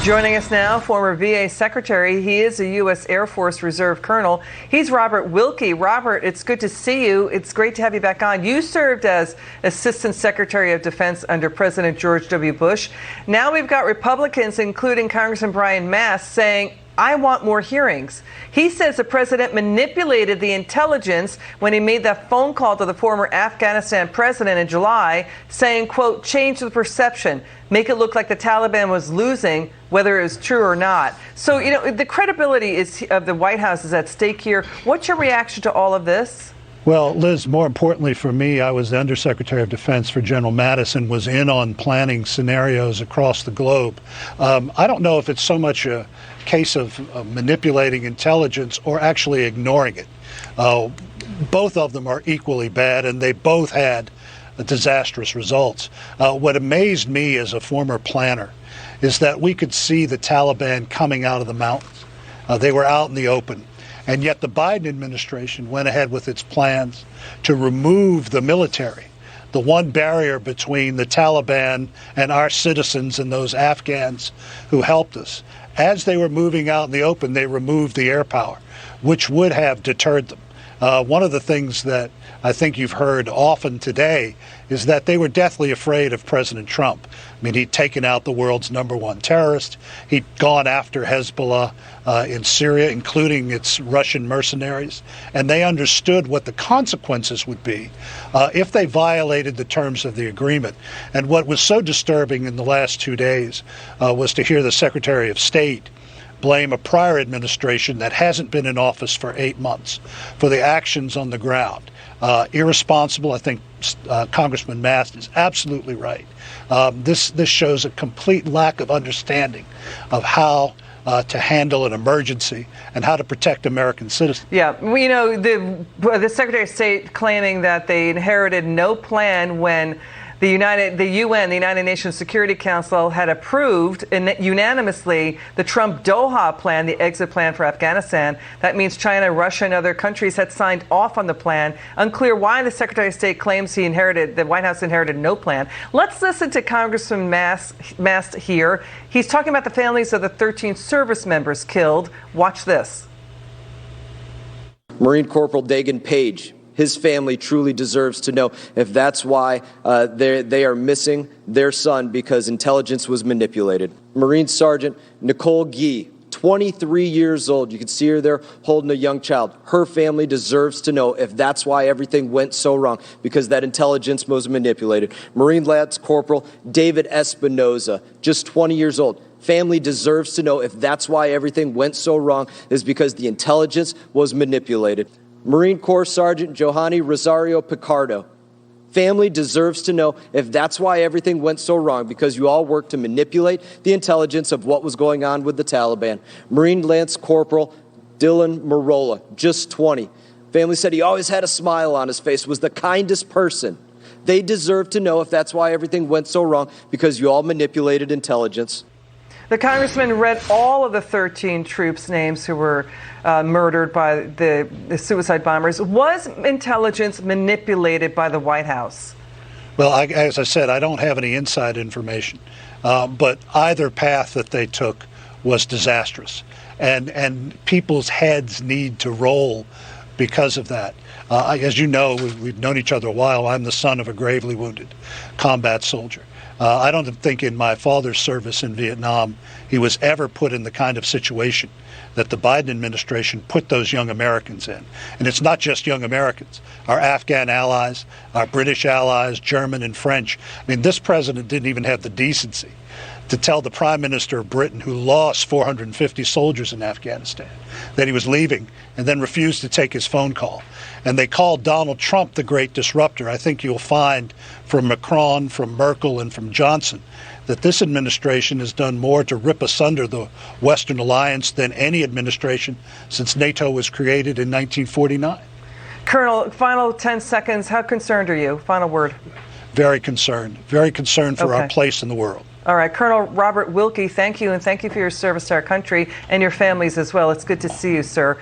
Joining us now, former VA Secretary. He is a U.S. Air Force Reserve Colonel. He's Robert Wilkie. Robert, it's good to see you. It's great to have you back on. You served as Assistant Secretary of Defense under President George W. Bush. Now we've got Republicans, including Congressman Brian Mast, saying, I want more hearings. He says the president manipulated the intelligence when he made that phone call to the former Afghanistan president in July, saying, quote, change the perception, make it look like the Taliban was losing, whether it was true or not. So, you know, the credibility of the White House is at stake here. What's your reaction to all of this? Well, Liz, more importantly for me, I was the Undersecretary of Defense for General Mattis and was in on planning scenarios across the globe. I don't know if it's so much a case of manipulating intelligence or actually ignoring it. Both of them are equally bad, and they both had disastrous results. What amazed me as a former planner is that we could see the Taliban coming out of the mountains. They were out in the open. And yet the Biden administration went ahead with its plans to remove the military, the one barrier between the Taliban and our citizens and those Afghans who helped us. As they were moving out in the open, they removed the air power, which would have deterred them. One of the things that I think you've heard often today is that they were deathly afraid of President Trump. I mean, he'd taken out the world's #1 terrorist. He'd gone after Hezbollah in Syria, including its Russian mercenaries. And they understood what the consequences would be if they violated the terms of the agreement. And what was so disturbing in the last 2 days was to hear the Secretary of State blame a prior administration that hasn't been in office for 8 months for the actions on the ground. Irresponsible. I think Congressman Mast is absolutely right. This shows a complete lack of understanding of how to handle an emergency and how to protect American citizens. Yeah, well, you know, the Secretary of State claiming that they inherited no plan when the UN, the United Nations Security Council, had approved unanimously the Trump Doha plan, the exit plan for Afghanistan. That means China, Russia, and other countries had signed off on the plan. Unclear why the Secretary of State claims the White House inherited no plan. Let's listen to Congressman Mast here. He's talking about the families of the 13 service members killed. Watch this. Marine Corporal Dagan Page. His family truly deserves to know if that's why they are missing their son, because intelligence was manipulated. Marine Sergeant Nicole Gee, 23 years old. You can see her there holding a young child. Her family deserves to know if that's why everything went so wrong, because that intelligence was manipulated. Marine Lance Corporal David Espinoza, just 20 years old. Family deserves to know if that's why everything went so wrong, is because the intelligence was manipulated. Marine Corps Sergeant Johanny Rosario Picardo. Family deserves to know if that's why everything went so wrong, because you all worked to manipulate the intelligence of what was going on with the Taliban. Marine Lance Corporal Dylan Marola, just 20. Family said he always had a smile on his face, was the kindest person. They deserve to know if that's why everything went so wrong, because you all manipulated intelligence. The congressman read all of the 13 troops' names who were murdered by the suicide bombers. Was intelligence manipulated by the White House? Well, as I said, I don't have any inside information, but either path that they took was disastrous, and people's heads need to roll because of that. As you know, we've known each other a while. I'm the son of a gravely wounded combat soldier. I don't think in my father's service in Vietnam he was ever put in the kind of situation that the Biden administration put those young Americans in. And it's not just young Americans. Our Afghan allies, our British allies, German and French. I mean, this president didn't even have the decency to tell the Prime Minister of Britain, who lost 450 soldiers in Afghanistan, that he was leaving, and then refused to take his phone call. And they called Donald Trump the great disruptor. I think you'll find from Macron, from Merkel, and from Johnson that this administration has done more to rip asunder the Western alliance than any administration since NATO was created in 1949. Colonel, final 10 seconds. How concerned are you? Final word. Very concerned for our place in the world. All right, Colonel Robert Wilkie, thank you, and thank you for your service to our country and your families as well. It's good to see you, sir.